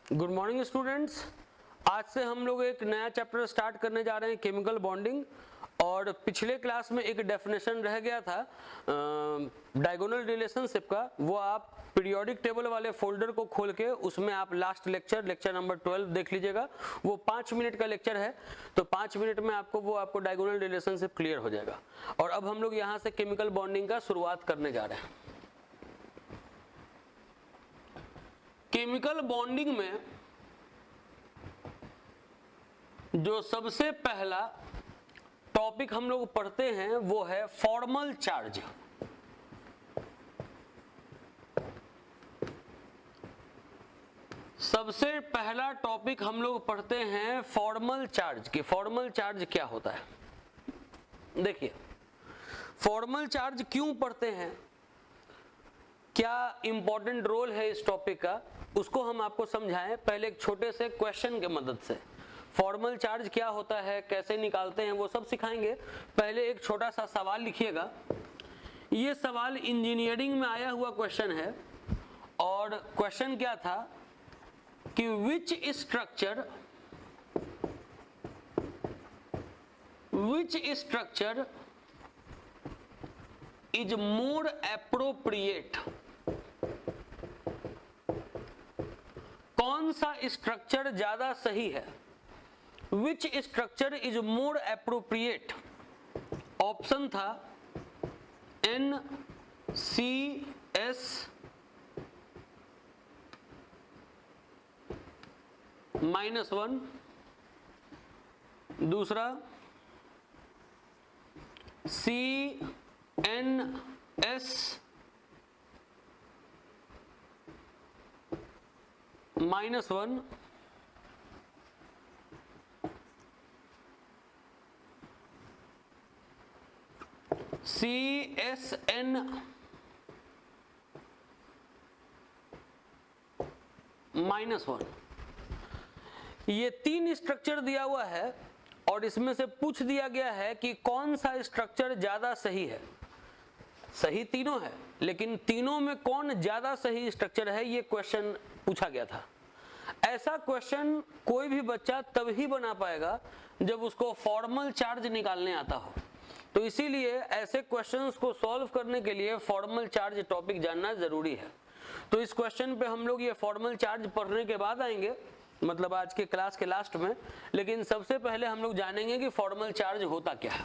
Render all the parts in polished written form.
Good morning students. आज से हम लोग एक नया चैप्टर स्टार्ट करने जा रहे हैं, केमिकल बॉन्डिंग। और पिछले क्लास में एक डेफिनेशन रह गया था डायगोनल रिलेशनशिप का, वो आप पीरियोडिक टेबल वाले फोल्डर को खोल के उसमें आप लास्ट लेक्चर नंबर 12 देख लीजिएगा। वो 5 मिनट का लेक्चर है, तो 5 मिनट में आपको डायगोनल रिलेशनशिप क्लियर हो जाएगा। और अब हम लोग यहाँ से केमिकल बॉन्डिंग का शुरुआत करने जा रहे हैं। केमिकल बॉन्डिंग में जो सबसे पहला टॉपिक हम लोग पढ़ते हैं वो है फॉर्मल चार्ज। सबसे पहला टॉपिक हम लोग पढ़ते हैं फॉर्मल चार्ज की। फॉर्मल चार्ज क्या होता है? देखिए, फॉर्मल चार्ज क्यों पढ़ते हैं, क्या इंपॉर्टेंट रोल है इस टॉपिक का, उसको हम आपको समझाएं पहले एक छोटे से क्वेश्चन के मदद से। फॉर्मल चार्ज क्या होता है, कैसे निकालते हैं, वो सब सिखाएंगे। पहले एक छोटा सा सवाल लिखिएगा। ये सवाल इंजीनियरिंग में आया हुआ क्वेश्चन है, और क्वेश्चन क्या था कि which structure is more appropriate. कौन सा स्ट्रक्चर ज्यादा सही है? Which structure is more appropriate. Option था NCS -1, दूसरा CNS -1, CSN -1। ये 3 स्ट्रक्चर दिया हुआ है, और इसमें से पूछ दिया गया है कि कौन सा स्ट्रक्चर ज्यादा सही है। सही तीनों है, लेकिन तीनों में कौन ज्यादा सही स्ट्रक्चर है, ये क्वेश्चन पूछा गया था। ऐसा क्वेश्चन कोई भी बच्चा तभी बना पाएगा जब उसको फॉर्मल चार्ज निकालने आता हो। तो इसीलिए ऐसे क्वेश्चंस को सॉल्व करने के लिए फॉर्मल चार्ज टॉपिक जानना जरूरी है। तो इस क्वेश्चन पे हम लोग ये फॉर्मल चार्ज पढ़ने के बाद आएंगे, मतलब आज के क्लास के लास्ट में। लेकिन सबसे पहले हम लोग जानेंगे कि फॉर्मल चार्ज होता क्या है।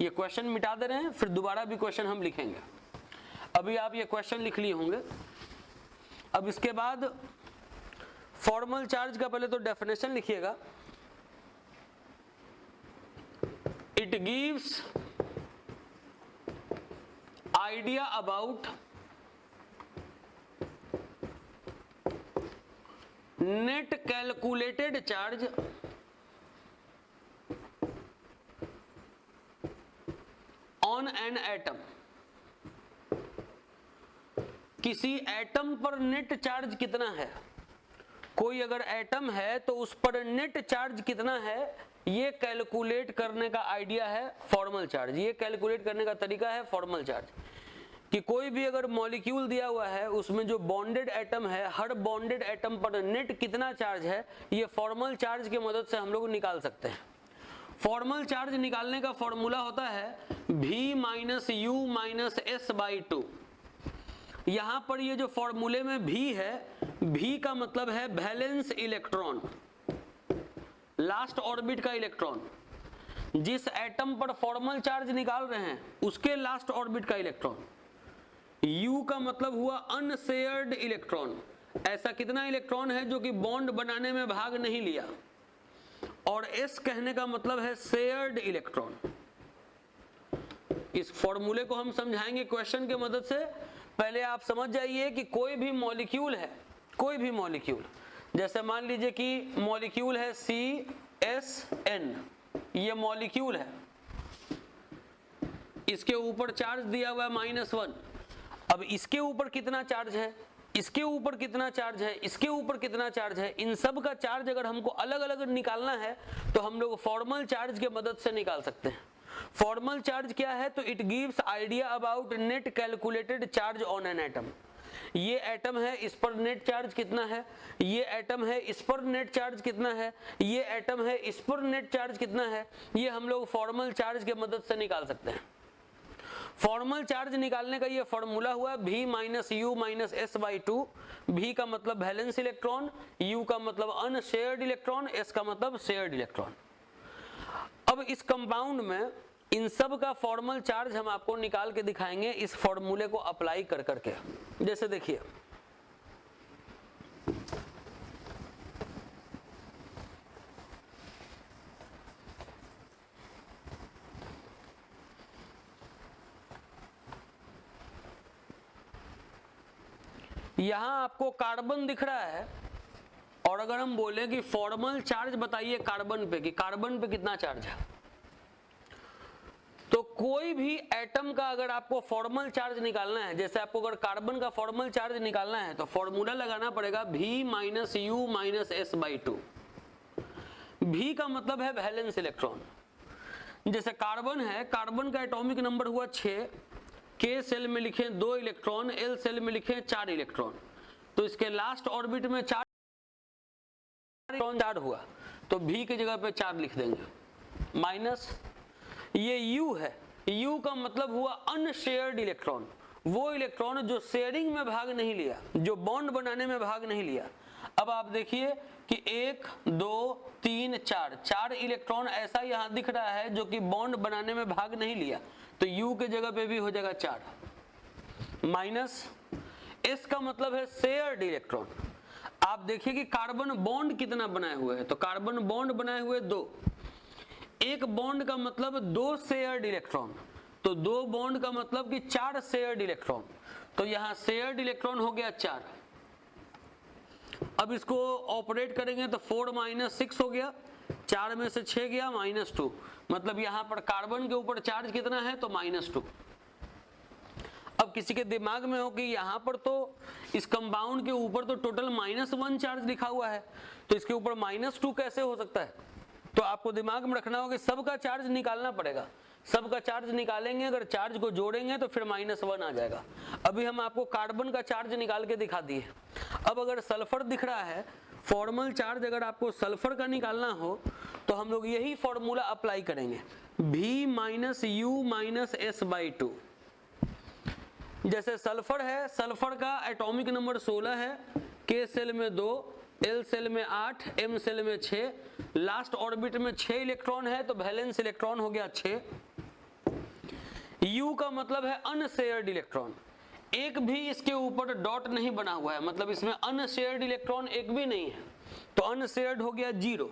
ये क्वेश्चन मिटा दे रहे हैं, फिर दोबारा भी क्वेश्चन हम लिखेंगे। अभी आप ये क्वेश्चन लिख लिए होंगे। अब इसके बाद फॉर्मल चार्ज का पहले तो डेफिनेशन लिखिएगा। It gives idea about net calculated charge on an atom. किसी एटम पर नेट चार्ज कितना है, कोई अगर एटम है तो उस पर नेट चार्ज कितना है, ये कैलकुलेट करने का आइडिया है फॉर्मल चार्ज। ये कैलकुलेट करने का तरीका है फॉर्मल चार्ज। कि कोई भी अगर मॉलिक्यूल दिया हुआ है, उसमें जो बॉन्डेड एटम है, हर बॉन्डेड एटम पर नेट कितना चार्ज है, ये फॉर्मल चार्ज की मदद से हम लोग निकाल सकते हैं। फॉर्मल चार्ज निकालने का फॉर्मूला होता है V - U - S/2। यहां पर ये जो फॉर्मूले में V है, V का मतलब है वैलेंस इलेक्ट्रॉन, लास्ट ऑर्बिट का इलेक्ट्रॉन। जिस एटम पर फॉर्मल चार्ज निकाल रहे हैं उसके लास्ट ऑर्बिट का इलेक्ट्रॉन। U का मतलब हुआ अनशेयर्ड इलेक्ट्रॉन, ऐसा कितना इलेक्ट्रॉन है जो कि बॉन्ड बनाने में भाग नहीं लिया। और S कहने का मतलब है शेयर्ड इलेक्ट्रॉन। इस फॉर्मूले को हम समझाएंगे क्वेश्चन के मदद से। पहले आप समझ जाइए कि कोई भी मॉलिक्यूल है, कोई भी मॉलिक्यूल, जैसे मान लीजिए कि मॉलिक्यूल है CSN, ये मॉलिक्यूल है, इसके ऊपर चार्ज दिया हुआ है -1। अब इसके ऊपर कितना चार्ज है, इसके ऊपर कितना चार्ज है, इसके ऊपर कितना चार्ज है, इन सब का चार्ज अगर हमको अलग अलग निकालना है तो हम लोग फॉर्मल चार्ज के मदद से निकाल सकते हैं। फॉर्मल चार्ज क्या है? तो it gives idea about net calculated charge on an atom. ये एटम है, इस पर नेट चार्ज कितना है, ये एटम है, इस पर नेट चार्ज कितना है, ये एटम है, इस पर नेट चार्ज कितना है, ये हम लोग फॉर्मल चार्ज के मदद से निकाल सकते हैं। फॉर्मल चार्ज निकालने का ये फॉर्मूला हुआ V minus you minus S by two. V का मतलब वैलेंस इलेक्ट्रॉन, U का मतलब अनशेयर्ड इलेक्ट्रॉन, S का मतलब शेयर्ड इलेक्ट्रॉन। अब इस कंपाउंड में इन सब का फॉर्मल चार्ज हम आपको निकाल के दिखाएंगे इस फॉर्मूले को अप्लाई कर करके। जैसे देखिए, यहां आपको कार्बन दिख रहा है, और अगर हम बोले कि फॉर्मल चार्ज बताइए कार्बन पे, कि कार्बन पे कितना चार्ज है, तो कोई भी एटम का अगर आपको फॉर्मल चार्ज निकालना है, जैसे आपको अगर कार्बन का फॉर्मल चार्ज निकालना है तो फॉर्मूला लगाना पड़ेगा V minus you minus S by two. V का मतलब है वैलेंस इलेक्ट्रॉन। जैसे कार्बन है, कार्बन का एटॉमिक नंबर हुआ 6, K सेल में लिखे 2 इलेक्ट्रॉन, L सेल में लिखे 4 इलेक्ट्रॉन, तो इसके लास्ट ऑर्बिट में 4 इलेक्ट्रॉन चार्ज हुआ, तो V की जगह पे 4 लिख देंगे माइनस। ये U है, U का मतलब हुआ अनशेयर्ड इलेक्ट्रॉन, वो इलेक्ट्रॉन जो शेयरिंग में भाग नहीं लिया, जो बॉन्ड बनाने में भाग नहीं लिया। अब आप देखिए कि 1 2 3 4 इलेक्ट्रॉन ऐसा यहां दिख रहा है जो कि बॉन्ड बनाने में भाग नहीं लिया, तो U के जगह पे भी हो जाएगा 4 माइनस। S का मतलब है शेयर्ड इलेक्ट्रॉन। आप देखिए कि कार्बन बॉन्ड कितना बनाए हुए हैं, तो कार्बन बॉन्ड बनाए हुए 2, एक बॉन्ड का मतलब 2 शेयर्ड इलेक्ट्रॉन, तो 2 बॉन्ड का मतलब कि 4 शेयर्ड इलेक्ट्रॉन, तो यहां शेयर्ड इलेक्ट्रॉन हो गया 4। अब इसको ऑपरेट करेंगे तो 4 माइनस 6 हो गया, 4 में से 6 गया -2, मतलब यहां पर कार्बन के ऊपर चार्ज कितना है, तो -2। अब किसी के दिमाग में हो कि यहां पर तो इस कंपाउंड के ऊपर तो टोटल -1 चार्ज लिखा हुआ है, तो इसके ऊपर -2 कैसे हो सकता है, तो आपको दिमाग में रखना होगा कि सबका चार्ज निकालना पड़ेगा। सबका चार्ज निकालेंगे, अगर चार्ज को जोड़ेंगे तो फिर -1 आ जाएगा। अभी हम आपको कार्बन का चार्ज निकाल के दिखा दिए। अब अगर सल्फर दिख रहा है, फॉर्मल चार्ज अगर आपको सल्फर का निकालना हो तो हम लोग यही फॉर्मूला अप्लाई करेंगे, V minus you minus S by two. जैसे सल्फर है, सल्फर का एटॉमिक नंबर 16 है, K सेल में 2, L सेल में 8, M सेल में 6, लास्ट ऑर्बिट में 6 इलेक्ट्रॉन है, तो वैलेंस इलेक्ट्रॉन हो गया 6। U का मतलब है अनशेयर्ड इलेक्ट्रॉन, एक भी इसके ऊपर डॉट नहीं बना हुआ है, मतलब इसमें अनशेयर्ड इलेक्ट्रॉन एक भी नहीं है, तो अनशेयर्ड हो गया 0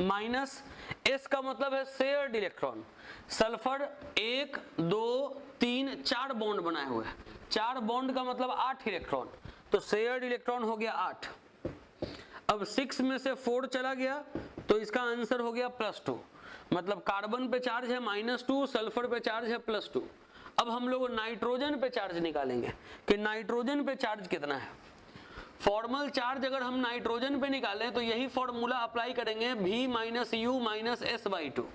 माइनस। S का मतलब है शेयर्ड इलेक्ट्रॉन, सल्फर 1 2 3 4 बॉन्ड बनाए हुए हैं, 4 बॉन्ड का मतलब 8 इलेक्ट्रॉन, तो शेयर्ड इलेक्ट्रॉन हो गया 8। अब 6 में से 4 चला गया, तो इसका आंसर हो गया +2, मतलब कार्बन पे चार्ज है -2, सल्फर पे चार्ज है +2। अब हम लोग नाइट्रोजन पे चार्ज निकालेंगे कि नाइट्रोजन पे चार्ज कितना है। फॉर्मल चार्ज अगर हम नाइट्रोजन पे निकालें तो यही फॉर्मूला अप्लाई करेंगे, V minus you minus S by two.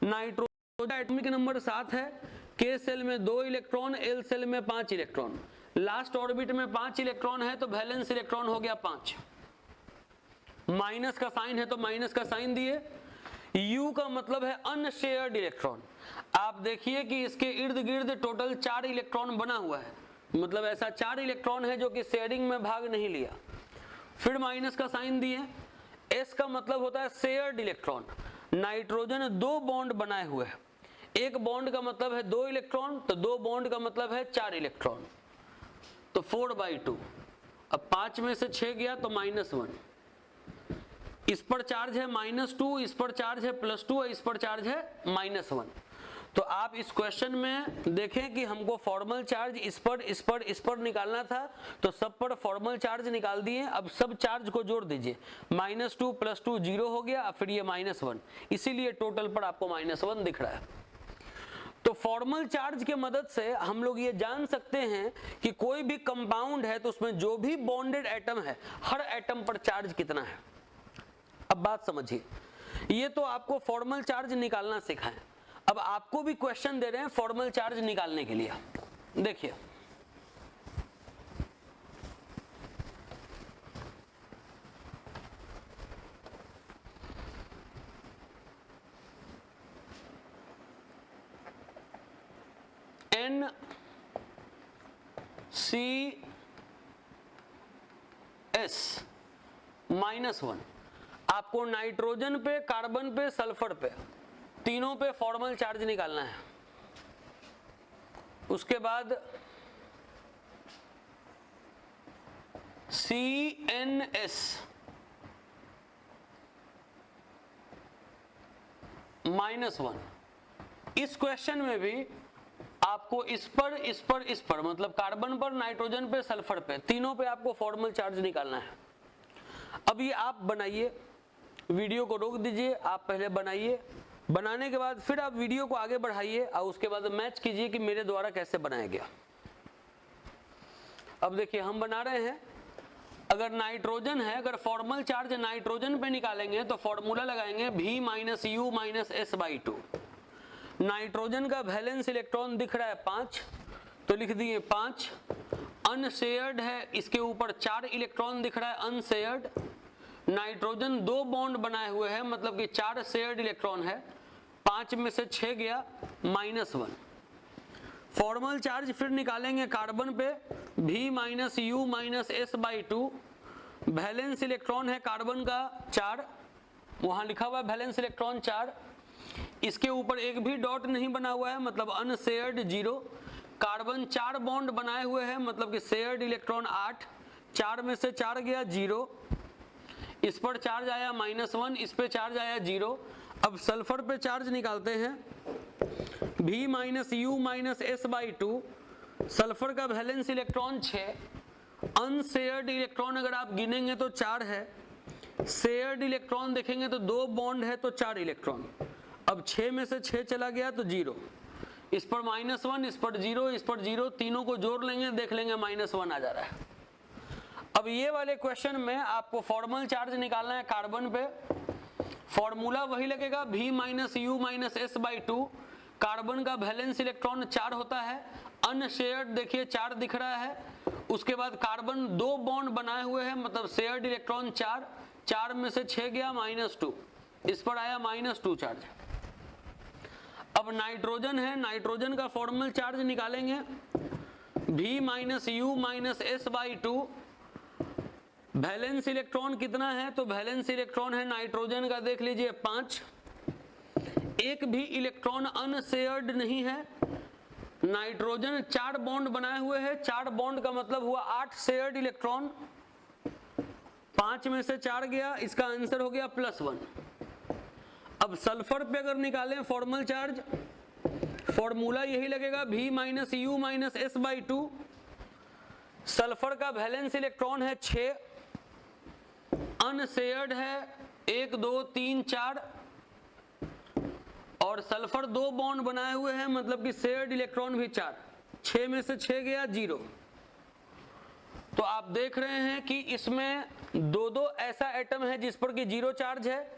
Nitrogen atomic number 7 है, K सेल में 2 इलेक्ट्रॉन, L सेल में 5 इलेक्ट्रॉन, लास्ट ऑर्बिट में 5 इलेक्ट्रॉन है, तो वैलेंस इलेक्ट्रॉन हो गया 5। माइनस का साइन है तो माइनस का साइन दिए। U का मतलब है अनशेयर्ड इलेक्ट्रॉन। आप देखिए कि इसके इर्द गिर्द टोटल 4 इलेक्ट्रॉन बना हुआ है, मतलब ऐसा 4 इलेक्ट्रॉन है जो कि शेयरिंग में भाग नहीं लिया, फिर माइनस का साइन दिए। S का मतलब होता है शेयर्ड इलेक्ट्रॉन। नाइट्रोजन 2 बॉन्ड बनाए हुए हैं, एक बॉन्ड का मतलब है 2 इलेक्ट्रॉन, तो 2 बॉन्ड का मतलब है 4 इलेक्ट्रॉन, तो 4/2। अब 5 में से 6 गया तो -1, इस पर चार्ज है -2, इस पर चार्ज है +2, इस पर चार्ज है -1। तो आप इस क्वेश्चन में देखें कि हमको फॉर्मल चार्ज इस पर निकालना था, तो सब पर फॉर्मल चार्ज निकाल दिए। अब सब चार्ज को जोड़ दीजिए, -2 +2 0 हो गया, फिर ये -1, इसीलिए टोटल पर आपको -1 दिख रहा है। तो फॉर्मल चार्ज के मदद से हम लोग ये जान सकते हैं कि कोई भी कंपाउंड है तो उसमें जो भी बॉन्डेड एटम है, हर एटम पर चार्ज कितना है। अब बात समझिए, ये तो आपको फॉर्मल चार्ज निकालना सिखाएं। अब आपको भी क्वेश्चन दे रहे हैं फॉर्मल चार्ज निकालने के लिए। देखिए, -1 आपको नाइट्रोजन पे, कार्बन पे, सल्फर पे, तीनों पे फॉर्मल चार्ज निकालना है। उसके बाद CnS -1। इस क्वेश्चन में भी आपको इस पर मतलब कार्बन पर, नाइट्रोजन पे, सल्फर पे, तीनों पे आपको फॉर्मल चार्ज निकालना है। अब ये आप बनाइए, वीडियो को रोक दीजिए, आप पहले बनाइए, बनाने के बाद फिर आप वीडियो को आगे बढ़ाइए और उसके बाद मैच कीजिए कि मेरे द्वारा कैसे बनाया गया। अब देखिए हम बना रहे हैं, अगर नाइट्रोजन है, अगर फॉर्मल चार्ज नाइट्रोजन पे निकालेंगे तो फॉर्मूला लगाएंगे V - U - S/2। नाइट्रोजन का वैलेंस इलेक्ट्रॉन दिख रहा है 5, तो लिख दिए 5। अनशेयर्ड है, इसके ऊपर 4 इलेक्ट्रॉन दिख रहा है अनशेयर्ड। नाइट्रोजन 2 बॉन्ड बनाए हुए हैं, मतलब कि 4 शेयर्ड इलेक्ट्रॉन है, 5 में से 6 गया -1। फॉर्मल चार्ज फिर निकालेंगे कार्बन पे, V - U - S/2। Valence electron है कार्बन का 4, वहां लिखा हुआ है वैलेंस इलेक्ट्रॉन 4, इसके ऊपर एक भी डॉट नहीं बना हुआ है, मतलब अनशेयर्ड 0। कार्बन 4 बॉन्ड बनाए हुए हैं, मतलब कि शेयर्ड इलेक्ट्रॉन 8, 4 में से 4 गया 0। इस पर चार्ज आया -1, इस पे चार्ज आया 0। अब सल्फर पे चार्ज निकालते हैं, V - U - S/2। सल्फर का वैलेंस इलेक्ट्रॉन 6, अनशेयर्ड इलेक्ट्रॉन अगर आप गिनेंगे तो 4 है, शेयर्ड इलेक्ट्रॉन देखेंगे तो 2 बॉन्ड है तो 4 इलेक्ट्रॉन। अब 6 में से 6 चला गया तो 0, इस पर -1, इस पर 0, इस पर 0, तीनों को जोड़ लेंगे, देख लेंगे -1 आ जा रहा है। अब ये वाले क्वेश्चन में आपको फॉर्मल चार्ज निकालना है कार्बन पे, फॉर्मूला वही लगेगा V - U - S/2। कार्बन का वैलेंस इलेक्ट्रॉन 4 होता है, अनशेयर्ड देखिए 4 दिख रहा है। उसके बाद कार्बन 2 बॉन्ड बनाए हुए हैं, मतलब शेयर्ड इलेक्ट्रॉन 4, 4 में से 6 गया -2, इस पर आया -2 चार्ज। अब नाइट्रोजन है, नाइट्रोजन का फॉर्मल चार्ज निकालेंगे, V - U - S/2। Valence electron कितना है, तो वैलेंस इलेक्ट्रॉन है नाइट्रोजन का देख लीजिए 5, एक भी इलेक्ट्रॉन अनशेयर्ड नहीं है। नाइट्रोजन 4 बॉन्ड बनाए हुए हैं, 4 बॉन्ड का मतलब हुआ 8 शेयर्ड इलेक्ट्रॉन, 5 में से 4 गया, इसका आंसर हो गया +1। अब सल्फर पे अगर निकालें फॉर्मल चार्ज, फॉर्मूला यही लगेगा V - U - S/2। सल्फर का वैलेंस इलेक्ट्रॉन है 6, अनशेयर्ड है 1 2 3 4, और सल्फर 2 बॉन्ड बनाए हुए हैं, मतलब कि शेयर्ड इलेक्ट्रॉन भी 4, 6 में से 6 गया 0। तो आप देख रहे हैं कि इसमें 2 ऐसा एटम है जिस पर कि 0 चार्ज है,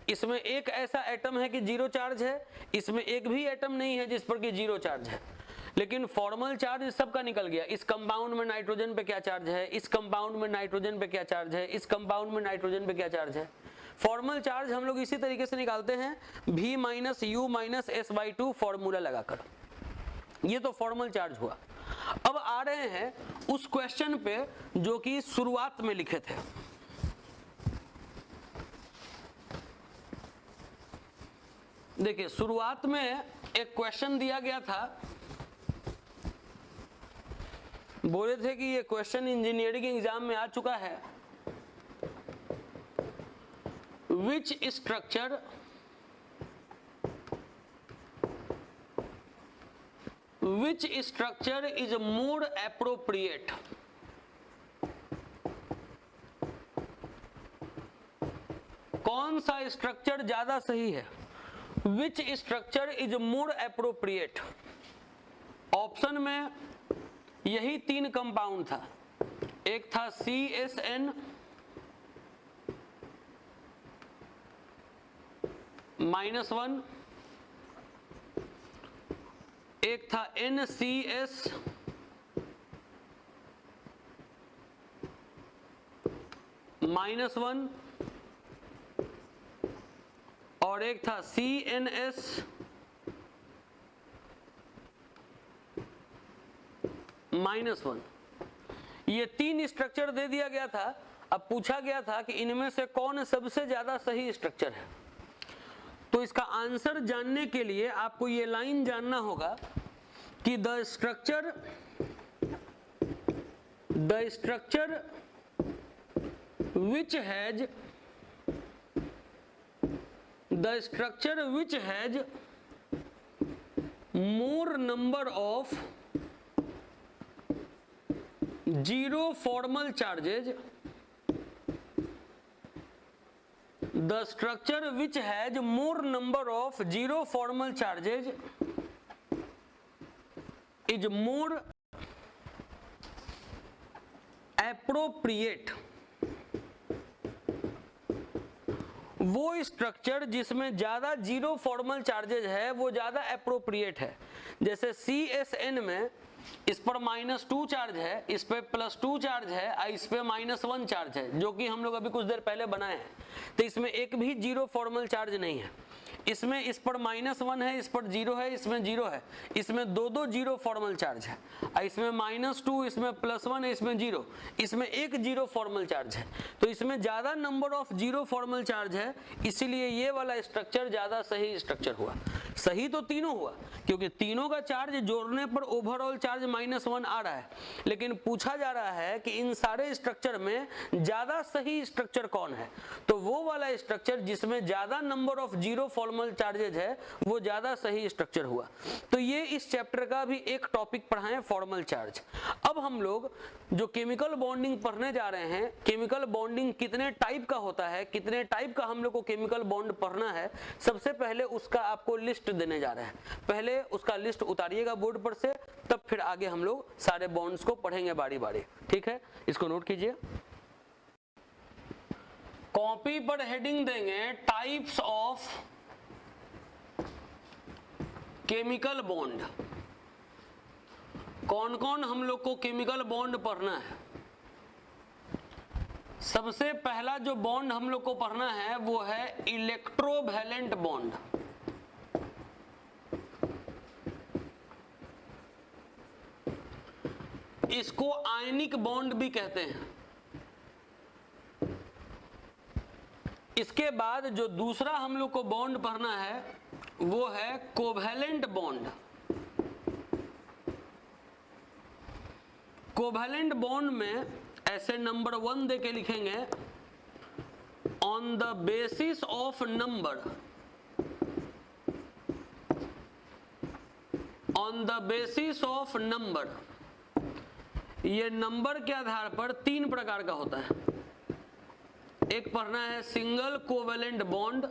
इसमें एक ऐसा एटम है कि 0 चार्ज है, इसमें एक भी एटम नहीं है जिस पर कि 0 चार्ज है। लेकिन फॉर्मल चार्ज सबका निकल गया, इस कंपाउंड में नाइट्रोजन पे क्या चार्ज है, इस कंपाउंड में नाइट्रोजन पे क्या चार्ज है, इस कंपाउंड में नाइट्रोजन पे क्या चार्ज है। फॉर्मल चार्ज हम लोग इसी तरीके से निकालते हैं, V - U - S/2 फॉर्मूला लगाकर। ये तो फॉर्मल चार्ज हुआ। अब आ रहे हैं उस क्वेश्चन पे जो कि शुरुआत में लिखे थे। देखिए शुरुआत में एक क्वेश्चन दिया गया था, बोले थे कि ये क्वेश्चन इंजीनियरिंग एग्जाम में आ चुका है। Which structure is more appropriate? कौन सा स्ट्रक्चर ज्यादा सही है? Which structure is more appropriate? Option में यही 3 कंपाउंड था, एक था CSN -1, एक था NCS -1, और एक था CNS -1। ये 3 स्ट्रक्चर दे दिया गया था। अब पूछा गया था कि इनमें से कौन सबसे ज्यादा सही स्ट्रक्चर है। तो इसका आंसर जानने के लिए आपको ये लाइन जानना होगा कि the structure which has more number of zero formal charges, the structure which has more number of zero formal charges is more appropriate। वो स्ट्रक्चर जिसमें ज्यादा जीरो फॉर्मल चार्जेज है वो ज्यादा अप्रोप्रिएट है। जैसे CSN में इस पर -2 चार्ज है, इस पे +2 चार्ज है, इस पे -1 चार्ज है, जो कि हम लोग अभी कुछ देर पहले बनाए हैं। तो इसमें एक भी जीरो फॉर्मल चार्ज नहीं है। इसमें इस पर -1 है, इस पर 0 है, इसमें 0 है, इसमें दो जीरो फॉर्मल चार्ज है, इसमें -2, इसमें +1 है, इसमें 0, इसमें एक जीरो फॉर्मल चार्ज है। तो इसमें ज्यादा number of zero formal charge है, इसीलिए ये वाला स्ट्रक्चर ज्यादा सही स्ट्रक्चर हुआ। सही तो तीनों हुआ, क्योंकि तीनों का चार्ज जोड़ने पर ओवरऑल चार्ज -1 आ रहा है। लेकिन पूछा जा रहा है कि इन सारे स्ट्रक्चर में ज्यादा सही स्ट्रक्चर कौन है। तो वो वाला स्ट्रक्चर जिसमें ज्यादा number of zero formal charges है वो ज्यादा सही स्ट्रक्चर हुआ। तो ये इस चैप्टर का भी एक टॉपिक पढ़ाएं, फॉर्मल चार्ज। अब हम लोग जो केमिकल बॉन्डिंग पढ़ने जा रहे हैं, केमिकल बॉन्डिंग कितने टाइप का होता है, कितने टाइप का हम लोग को केमिकल बॉन्ड पढ़ना है, सबसे पहले उसका आपको लिस्ट देने जा रहे हैं। पहले उसका लिस्ट उतारिएगा बोर्ड पर से, तब फिर आगे हम लोग सारे बॉन्ड्स को पढ़ेंगे बारी बारी। ठीक है, इसको नोट कीजिए। कॉपी पर हेडिंग देंगे टाइप्स ऑफ केमिकल बॉन्ड। कौन कौन हम लोग को केमिकल बॉन्ड पढ़ना है। सबसे पहला जो बॉन्ड हम लोग को पढ़ना है वो है इलेक्ट्रोवैलेंट बॉन्ड। इसको आयनिक बॉन्ड भी कहते हैं। इसके बाद जो दूसरा हम लोग को बॉन्ड पढ़ना है वो है कोवैलेंट बॉन्ड। कोवैलेंट बॉन्ड में ऐसे नंबर 1 देके लिखेंगे, on the basis of number, on the basis of number. ये नंबर के आधार पर 3 प्रकार का होता है। एक पढ़ना है सिंगल कोवैलेंट बॉन्ड,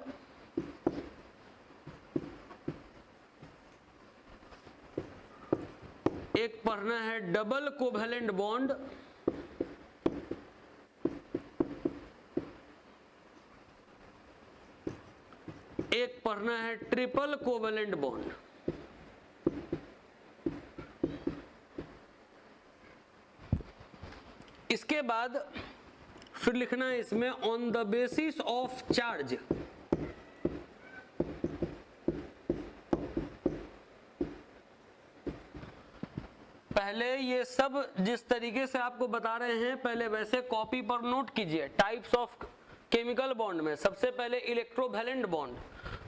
एक पढ़ना है डबल कोवैलेंट बॉन्ड, एक पढ़ना है ट्रिपल कोवैलेंट बॉन्ड। इसके बाद फिर लिखना है इसमें on the basis of charge. पहले ये सब जिस तरीके से आपको बता रहे हैं पहले वैसे कॉपी पर नोट कीजिए। टाइप्स ऑफ केमिकल बॉन्ड में सबसे पहले इलेक्ट्रोवैलेंट बॉन्ड,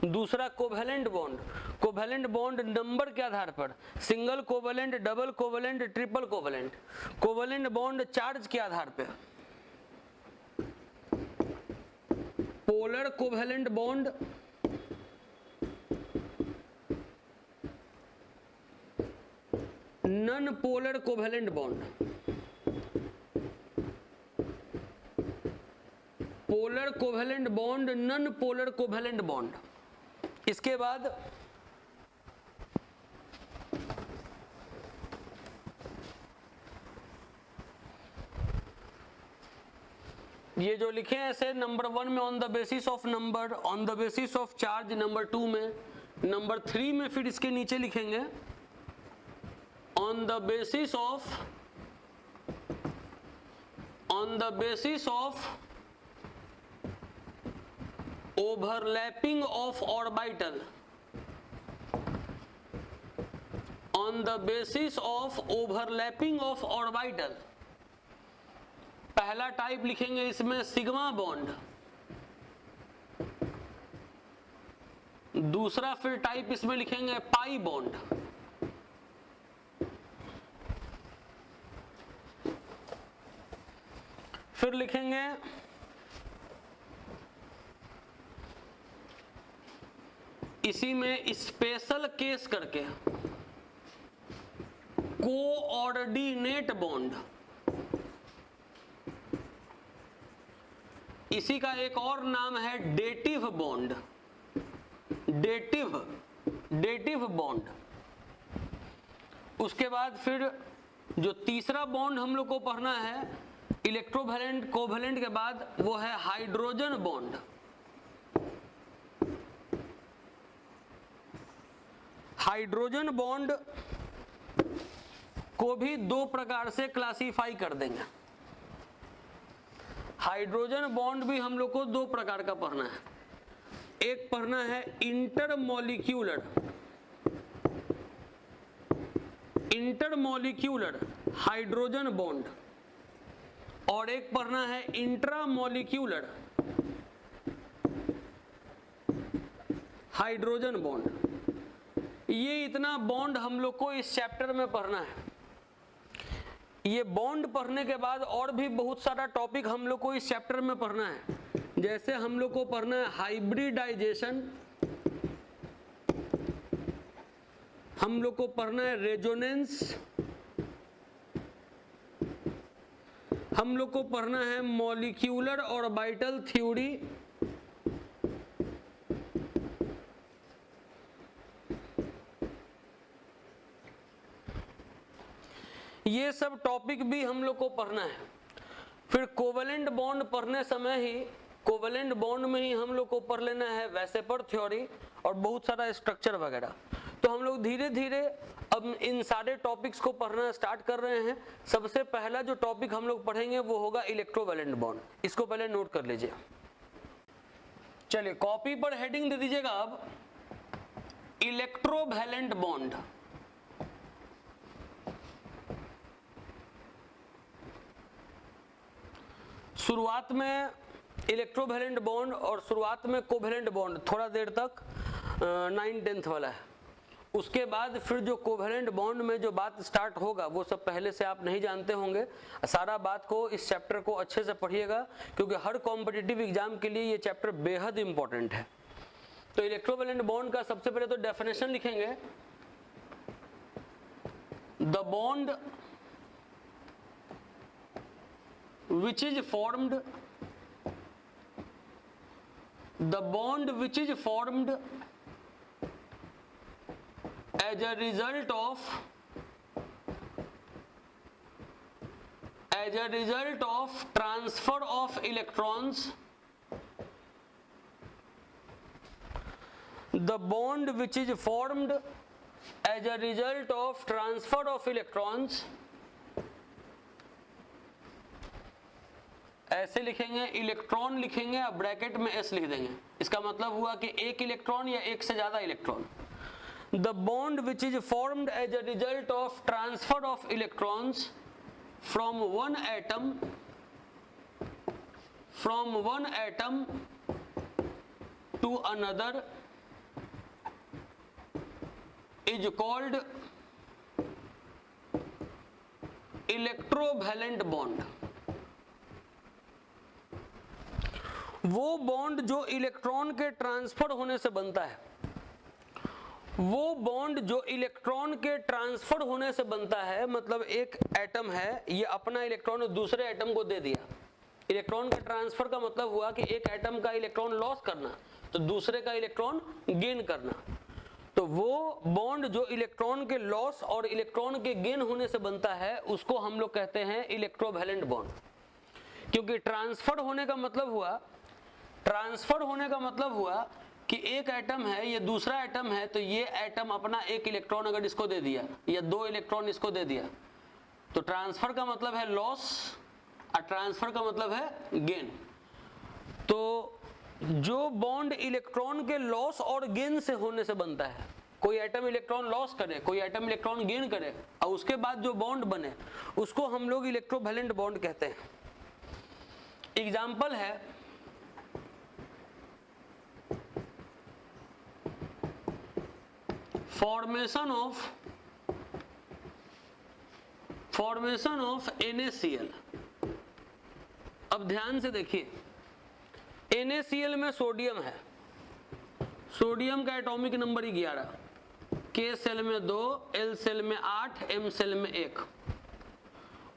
दूसरा covalent bond. Covalent bond number के आधार पर single covalent, double covalent, triple covalent. Covalent bond charge के आधार पर polar covalent bond, non polar covalent bond. Polar covalent bond, non polar covalent bond. इसके बाद ये जो लिखे हैं ऐसे, नंबर 1 में on the basis of number, on the basis of charge number 2 में, नंबर 3 में फिर इसके नीचे लिखेंगे on the basis of overlapping of orbital, on the basis of overlapping of orbital. पहला टाइप लिखेंगे इसमें सिग्मा बॉन्ड, दूसरा फिर टाइप इसमें लिखेंगे पाई बॉन्ड, फिर लिखेंगे इसी में स्पेशल केस करके कोऑर्डिनेट बॉन्ड। इसी का एक और नाम है डेटिव बॉन्ड, डेटिव बॉन्ड। उसके बाद फिर जो तीसरा बॉन्ड हम लोग को पढ़ना है इलेक्ट्रोवैलेंट कोवैलेंट के बाद, वो है हाइड्रोजन बॉन्ड। हाइड्रोजन बॉन्ड को भी दो प्रकार से क्लासिफाई कर देंगे। हाइड्रोजन बॉन्ड भी हम लोग को दो प्रकार का पढ़ना है। एक पढ़ना है इंटरमॉलिक्यूलर हाइड्रोजन बॉन्ड, और एक पढ़ना है इंट्रामॉलिक्यूलर हाइड्रोजन बॉन्ड। ये इतना बॉन्ड हम लोग को इस चैप्टर में पढ़ना है। ये बॉन्ड पढ़ने के बाद और भी बहुत सारा टॉपिक हम लोग को इस चैप्टर में पढ़ना है। जैसे हम लोग को पढ़ना है हाइब्रिडाइजेशन, हम लोग को पढ़ना है रेजोनेंस, हम लोग को पढ़ना है मॉलिक्यूलर ऑर्बिटल थ्योरी, ये सब टॉपिक भी हम लोग को पढ़ना है। फिर कोवेलेंट बॉन्ड पढ़ने समय ही कोवेलेंट बॉन्ड में ही हम लोग को पढ़ लेना है वैसेपर थ्योरी और बहुत सारा स्ट्रक्चर वगैरह। तो हम लोग धीरे धीरे अब इन सारे टॉपिक्स को पढ़ना स्टार्ट कर रहे हैं। सबसे पहला जो टॉपिक हम लोग पढ़ेंगे वो होगा इलेक्ट्रोवैलेंट बॉन्ड। इसको पहले नोट कर लीजिए। चलिए कॉपी पर हेडिंग दे दीजिएगा अब इलेक्ट्रोवैलेंट बॉन्ड। शुरुआत में इलेक्ट्रोवैलेंट बॉन्ड और शुरुआत में कोवैलेंट बॉन्ड थोड़ा देर तक 9-10 वाला है। उसके बाद फिर जो कोवैलेंट बॉन्ड में जो बात स्टार्ट होगा वो सब पहले से आप नहीं जानते होंगे। सारा बात को इस चैप्टर को अच्छे से पढ़िएगा क्योंकि हर कॉम्पिटिटिव एग्जाम के लिए ये चैप्टर बेहद इंपॉर्टेंट है। तो इलेक्ट्रोवैलेंट बॉन्ड का सबसे पहले तो डेफिनेशन लिखेंगे, the bond which is formed as a result of transfer of electrons, the bond which is formed as a result of transfer of electrons, ऐसे लिखेंगे, इलेक्ट्रॉन लिखेंगे अब ब्रैकेट में एस लिख देंगे। इसका मतलब हुआ कि एक इलेक्ट्रॉन या एक से ज्यादा electron. The bond which is formed as a result of transfer of electrons from one atom to another is called electrovalent bond. वो बॉन्ड जो इलेक्ट्रॉन के ट्रांसफर होने से बनता है, वो बॉन्ड जो इलेक्ट्रॉन के ट्रांसफर होने से बनता है, मतलब एक एटम है, ये अपना इलेक्ट्रॉन दूसरे एटम को दे दिया। इलेक्ट्रॉन का ट्रांसफर का मतलब हुआ कि एक एटम का इलेक्ट्रॉन लॉस करना तो दूसरे का इलेक्ट्रॉन गेन करना। तो वो बॉन्ड जो इलेक्ट्रॉन के लॉस और इलेक्ट्रॉन के गेन होने से बनता है उसको हम लोग कहते हैं इलेक्ट्रोवैलेंट बॉन्ड। क्योंकि ट्रांसफर होने का मतलब हुआ कि एक एटम है, ये दूसरा एटम है, तो ये एटम अपना एक इलेक्ट्रॉन अगर इसको दे दिया या दो इलेक्ट्रॉन इसको दे दिया तो ट्रांसफर का मतलब है लॉस और ट्रांसफर का मतलब है गेन। तो जो बॉन्ड इलेक्ट्रॉन के लॉस और गेन से होने से बनता है, कोई एटम इलेक्ट्रॉन लॉस करे, कोई एटम इलेक्ट्रॉन गेन करे, और उसके बाद जो बॉन्ड बने उसको हम लोग इलेक्ट्रोवैलेंट बॉन्ड कहते हैं। एग्जाम्पल है फॉर्मेशन ऑफ NaCl। अब ध्यान से देखिए, NaCl में सोडियम है, सोडियम का एटॉमिक नंबर 11, K सेल में 2, L सेल में 8, M सेल में 1।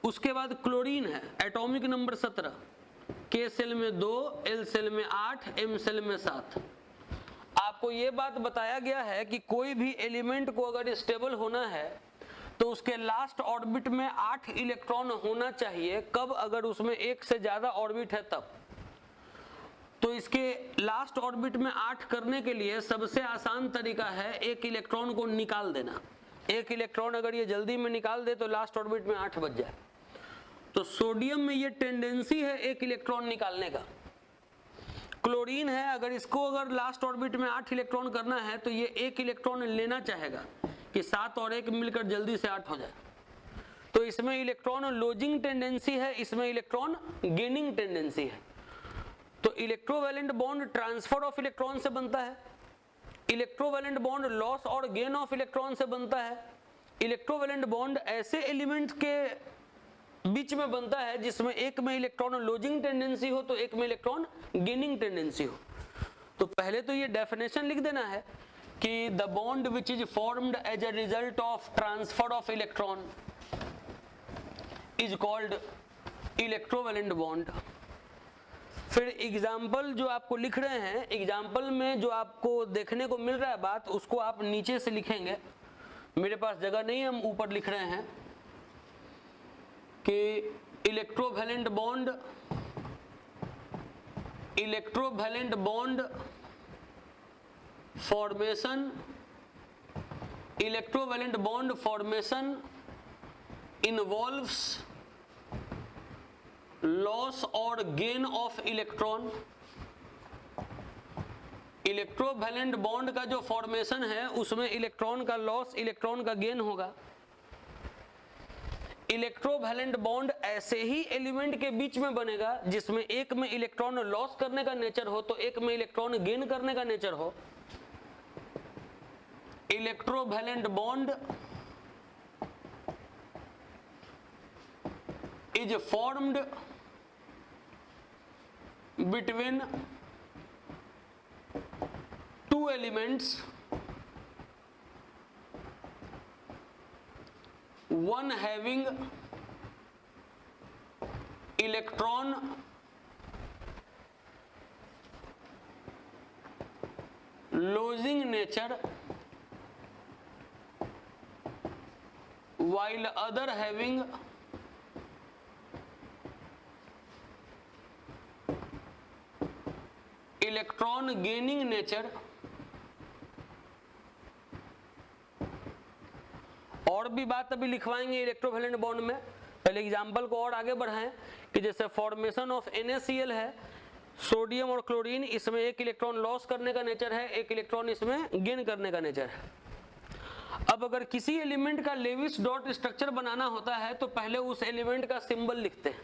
उसके बाद क्लोरीन है, एटॉमिक नंबर 17, K सेल में 2, L सेल में 8, M सेल में 7। आपको ये बात बताया गया है कि कोई भी एलिमेंट को अगर स्टेबल होना है तो उसके लास्ट ऑर्बिट में 8 इलेक्ट्रॉन होना चाहिए। कब? अगर उसमें एक से ज्यादा ऑर्बिट है तब। तो इसके लास्ट ऑर्बिट में 8 करने के लिए सबसे आसान तरीका है एक इलेक्ट्रॉन को निकाल देना। एक इलेक्ट्रॉन अगर ये जल्दी में निकाल दे तो लास्ट ऑर्बिट में 8 बच जाए। तो सोडियम में ये टेंडेंसी है एक इलेक्ट्रॉन निकालने का। क्लोरीन है, अगर इसको अगर लास्ट ऑर्बिट में 8 इलेक्ट्रॉन करना है तो ये एक इलेक्ट्रॉन लेना चाहेगा कि 7 और 1 मिलकर जल्दी से 8 हो जाए। तो इसमें इलेक्ट्रॉन लॉजिंग टेंडेंसी है, इसमें इलेक्ट्रॉन गेनिंग टेंडेंसी है। तो electrovalent bond transfer of electron से बनता है, इलेक्ट्रोवैलेंट बॉन्ड लॉस और गेन ऑफ इलेक्ट्रॉन से बनता है। इलेक्ट्रोवैलेंट बॉन्ड ऐसे एलिमेंट के बीच में बनता है जिसमें एक में इलेक्ट्रॉन लॉजिंग टेंडेंसी हो तो एक में इलेक्ट्रॉन गेनिंग टेंडेंसी हो। तो पहले तो ये डेफिनेशन लिख देना है कि the bond which is formed as a result of transfer of electron is called electrovalent bond. फिर एग्जाम्पल जो आपको लिख रहे हैं, एग्जाम्पल में जो आपको देखने को मिल रहा है बात, उसको आप नीचे से लिखेंगे। मेरे पास जगह नहीं है, हम ऊपर लिख रहे हैं कि electrovalent bond formation involves loss और gain of electron. Electrovalent bond का जो फॉर्मेशन है उसमें इलेक्ट्रॉन का लॉस, इलेक्ट्रॉन का गेन होगा। इलेक्ट्रोवैलेंट बॉन्ड ऐसे ही एलिमेंट के बीच में बनेगा जिसमें एक में इलेक्ट्रॉन लॉस करने का नेचर हो तो एक में इलेक्ट्रॉन गेन करने का नेचर हो। Electrovalent bond is formed between two elements, one having electron losing nature while other having electron gaining nature. और भी बात अभी लिखवाएंगे इलेक्ट्रोवैलेंट बॉन्ड में। पहले एग्जांपल को और आगे बढ़ाएं कि जैसे फॉर्मेशन ऑफ NaCl है, सोडियम और क्लोरीन, इसमें एक इलेक्ट्रॉन लॉस करने का नेचर है, एक इलेक्ट्रॉन इसमें गेन करने का नेचर है। अब अगर किसी एलिमेंट का लेविस डॉट स्ट्रक्चर बनाना होता है तो पहले उस एलिमेंट का सिंबल लिखते हैं।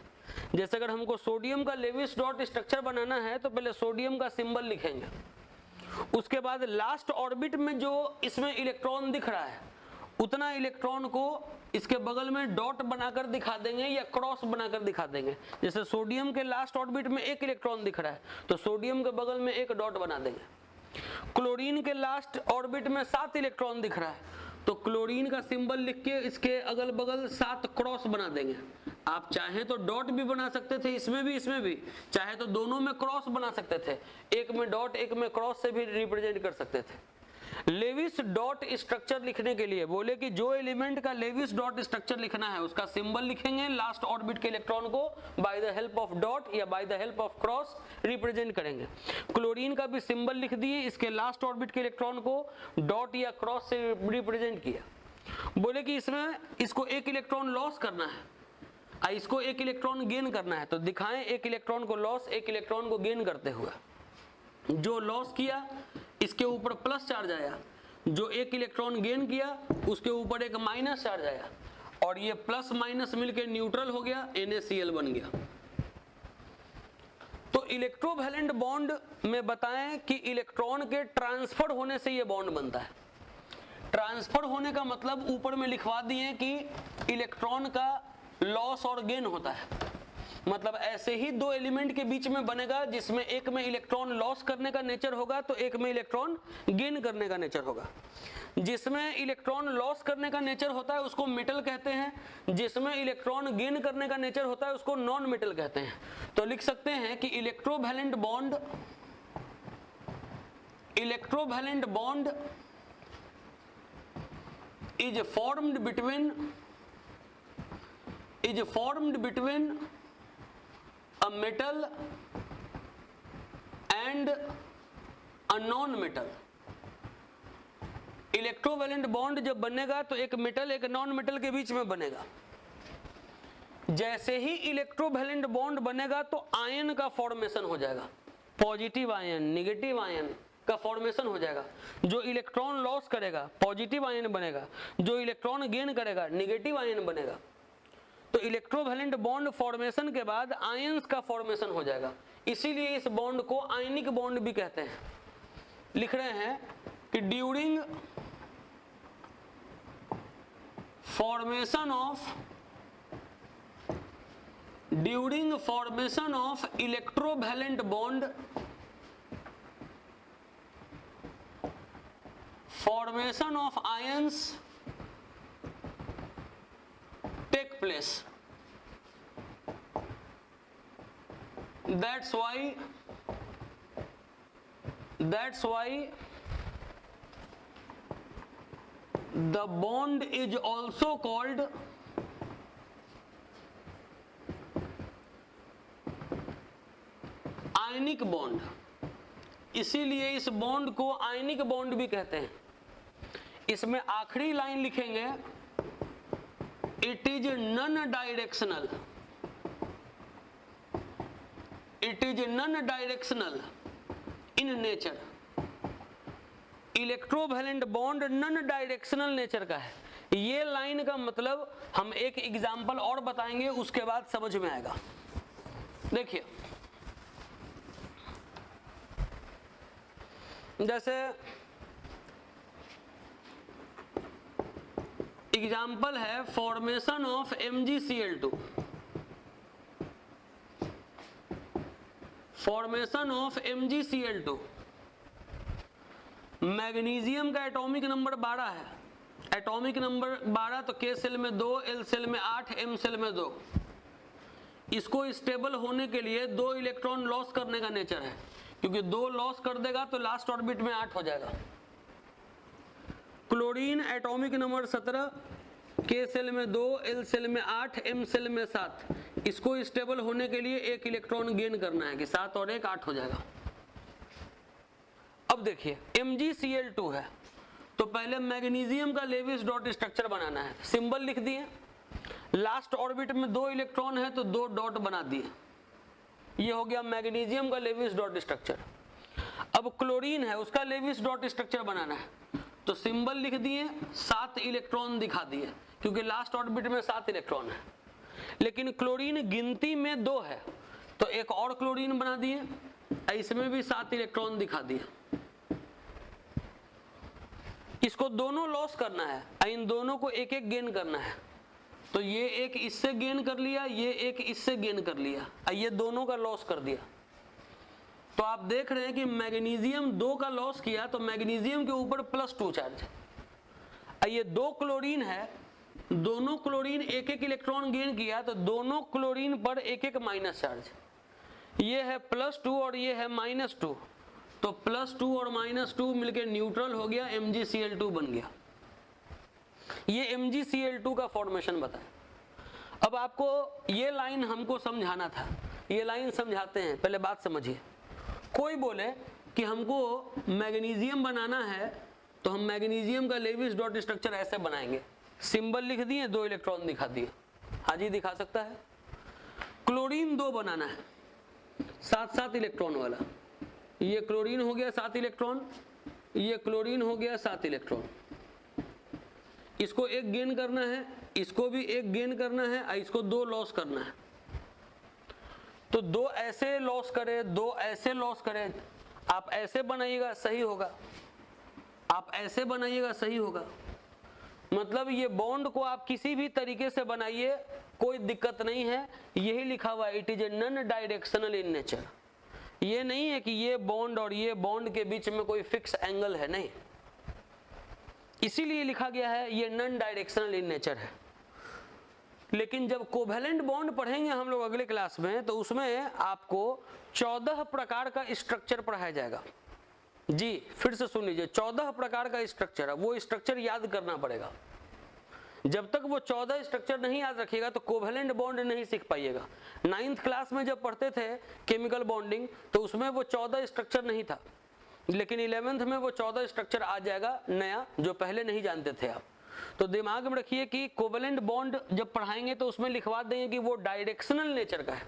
जैसे अगर हमको सोडियम का लेविस डॉट स्ट्रक्चर बनाना है तो पहले सोडियम का सिंबल लिखेंगे। उसके बाद लास्ट ऑर्बिट में जो इसमें इलेक्ट्रॉन दिख रहा है उतना इलेक्ट्रॉन को इसके बगल में डॉट बनाकर दिखा देंगे या क्रॉस बनाकर दिखा देंगे। जैसे सोडियम के लास्ट ऑर्बिट में एक इलेक्ट्रॉन दिख रहा है तो सोडियम के बगल में एक डॉट बना देंगे। क्लोरीन के लास्ट ऑर्बिट में 7 इलेक्ट्रॉन दिख रहा है तो क्लोरीन का सिंबल लिख के इसके अगल बगल 7 क्रॉस बना देंगे। आप चाहे तो डॉट भी बना सकते थे, इसमें भी, चाहे तो दोनों में क्रॉस बना सकते थे, एक में डॉट एक में क्रॉस से भी रिप्रेजेंट कर सकते थे। लेविस डॉट स्ट्रक्चर लिखने के लिए बोले कि जो एलिमेंट का लेविस डॉट स्ट्रक्चर लिखना है उसका सिंबल लिखेंगे, लास्ट ऑर्बिट के इलेक्ट्रॉन को by the help of dot या by the help of cross represent करेंगे। क्लोरीन का भी सिंबल लिख दिए, इसके लास्ट ऑर्बिट के इलेक्ट्रॉन को डॉट या क्रॉस से रिप्रेजेंट किया। बोले कि इसमें इसको एक इलेक्ट्रॉन लॉस करना है, इसको एक इलेक्ट्रॉन गेन करना है, तो दिखाएं एक इलेक्ट्रॉन को लॉस, एक इलेक्ट्रॉन को गेन करते हुए। जो लॉस किया इसके ऊपर प्लस चार्ज आया, जो एक इलेक्ट्रॉन गेन किया उसके ऊपर एक माइनस चार्ज आया और ये प्लस माइनस मिलके न्यूट्रल हो गया, NaCl बन गया। तो इलेक्ट्रोवैलेंट बॉन्ड में बताएं कि इलेक्ट्रॉन के ट्रांसफर होने से ये बॉन्ड बनता है। ट्रांसफर होने का मतलब ऊपर में लिखवा दिए कि इलेक्ट्रॉन का लॉस और गेन होता है। मतलब ऐसे ही दो एलिमेंट के बीच में बनेगा जिसमें एक में इलेक्ट्रॉन लॉस करने का नेचर होगा तो एक में इलेक्ट्रॉन गेन करने का नेचर होगा। जिसमें इलेक्ट्रॉन लॉस करने का नेचर होता है उसको मेटल कहते हैं, जिसमें इलेक्ट्रॉन गेन करने का नेचर होता है उसको नॉन मेटल कहते हैं। तो लिख सकते हैं कि electrovalent bond is formed between a metal and a non-metal। Electrovalent bond जब बनेगा तो एक मेटल एक नॉन मेटल के बीच में बनेगा। जैसे ही इलेक्ट्रोवैलेंट बॉन्ड बनेगा तो आयन का फॉर्मेशन हो जाएगा, पॉजिटिव आयन निगेटिव आयन का फॉर्मेशन हो जाएगा। जो इलेक्ट्रॉन लॉस करेगा पॉजिटिव आयन बनेगा, जो इलेक्ट्रॉन गेन करेगा नेगेटिव आयन बनेगा। तो इलेक्ट्रोवैलेंट बॉन्ड फॉर्मेशन के बाद आयंस का फॉर्मेशन हो जाएगा, इसीलिए इस बॉन्ड को आयनिक बॉन्ड भी कहते हैं। लिख रहे हैं कि during formation of electrovalent bond formation of ions take place। That's why the bond is also called ionic bond। इसीलिए इस बॉन्ड को आयनिक बॉन्ड भी कहते हैं। इसमें आखिरी लाइन लिखेंगे it is non directional in nature. Electrovalent bond non directional nature का है। ये लाइन का मतलब हम एक एग्जांपल और बताएंगे, उसके बाद समझ में आएगा। देखिए जैसे एग्जाम्पल है formation of MgCl2। Formation of MgCl2, magnesium का एटॉमिक नंबर 12 है। एटॉमिक नंबर 12 तो K सेल में 2, L सेल में 8, M सेल में 2। इसको स्टेबल होने के लिए 2 इलेक्ट्रॉन लॉस करने का नेचर है, क्योंकि 2 लॉस कर देगा तो लास्ट ऑर्बिट में 8 हो जाएगा। Chlorine atomic number 17, K shell में 2, L सेल में 8, M सेल में 7। इसको स्टेबल होने के लिए 1 इलेक्ट्रॉन गेन करना है कि 7 और 1 8 हो जाएगा। अब देखिए MgCl2 है तो पहले मैग्नीशियम का लेविस डॉट स्ट्रक्चर बनाना है। सिंबल लिख दिए, लास्ट ऑर्बिट में 2 इलेक्ट्रॉन है तो 2 डॉट बना दिए। ये हो गया मैग्नीशियम का लेविस डॉट स्ट्रक्चर। अब क्लोरीन है, उसका लेविस डॉट स्ट्रक्चर बनाना है तो सिंबल लिख दिए, 7 इलेक्ट्रॉन दिखा दिए क्योंकि लास्ट ऑर्बिट में 7 इलेक्ट्रॉन है। लेकिन क्लोरीन गिनती में 2 है तो एक और क्लोरीन बना दिए, इसमें भी 7 इलेक्ट्रॉन दिखा दिए। इसको दोनों लॉस करना है, इन दोनों को एक एक गेन करना है। तो ये एक इससे गेन कर लिया, ये एक इससे गेन कर लिया, ये दोनों का लॉस कर दिया। तो आप देख रहे हैं कि मैग्नीशियम 2 का लॉस किया तो मैग्नीशियम के ऊपर +2 चार्ज है। ये 2 क्लोरीन है, दोनों क्लोरीन एक एक इलेक्ट्रॉन गेन किया तो दोनों क्लोरीन पर एक एक माइनस चार्ज। ये है +2 और ये है -2, तो +2 और -2 मिलके न्यूट्रल हो गया, MgCl2 बन गया। ये MgCl2 का फॉर्मेशन बताया। अब आपको ये लाइन हमको समझाना था, ये लाइन समझाते हैं। पहले बात समझिए, कोई बोले कि हमको मैग्नीशियम बनाना है तो हम मैग्नीशियम का लेविस डॉट स्ट्रक्चर ऐसे बनाएंगे। सिंबल लिख दिए, 2 इलेक्ट्रॉन दिखा दिए। हाँ जी दिखा सकता है। क्लोरीन 2 बनाना है, 7-7 इलेक्ट्रॉन वाला। ये क्लोरीन हो गया 7 इलेक्ट्रॉन, ये क्लोरीन हो गया 7 इलेक्ट्रॉन, इसको एक गेन करना है, इसको भी एक गेन करना है और इसको 2 लॉस करना है। तो 2 ऐसे लॉस करे, 2 ऐसे लॉस करे, आप ऐसे बनाइएगा सही होगा, आप ऐसे बनाइएगा सही होगा। मतलब ये बॉन्ड को आप किसी भी तरीके से बनाइए, कोई दिक्कत नहीं है। यही लिखा हुआ है, it is a non directional in nature. ये नहीं है कि ये बॉन्ड और ये बॉन्ड के बीच में कोई फिक्स एंगल है, नहीं, इसीलिए लिखा गया है ये नॉन डायरेक्शनल इन नेचर है। लेकिन जब कोवेलेंट बॉन्ड पढ़ेंगे हम लोग अगले क्लास में, तो उसमें आपको 14 प्रकार का स्ट्रक्चर पढ़ाया जाएगा। जी फिर से सुन लीजिए, 14 प्रकार का स्ट्रक्चर है, वो स्ट्रक्चर याद करना पड़ेगा। जब तक वो 14 स्ट्रक्चर नहीं याद रखिएगा तो कोवेलेंट बॉन्ड नहीं सीख पाइएगा। 9th क्लास में जब पढ़ते थे केमिकल बॉन्डिंग, तो उसमें वो 14 स्ट्रक्चर नहीं था, लेकिन 11th में वो 14 स्ट्रक्चर आ जाएगा नया, जो पहले नहीं जानते थे आप। तो दिमाग में रखिए कि कोवेलेंट बॉन्ड जब पढ़ाएंगे तो उसमें लिखवा देंगे कि वो डायरेक्शनल नेचर का है,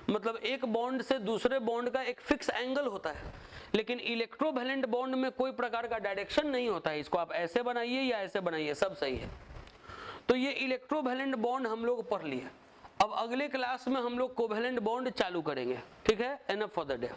मतलब एक बॉन्ड से दूसरे बॉन्ड का एक फिक्स एंगल होता है। लेकिन इलेक्ट्रोवैलेंट बॉन्ड में कोई प्रकार का डायरेक्शन नहीं होता है, इसको आप ऐसे बनाइए या ऐसे बनाइए, सब सही है। तो ये इलेक्ट्रोवैलेंट बॉन्ड हम लोग पढ़ लिए। अब अगले क्लास में हम लोग कोवेलेंट बॉन्ड चालू करेंगे, ठीक है। Enough for the day.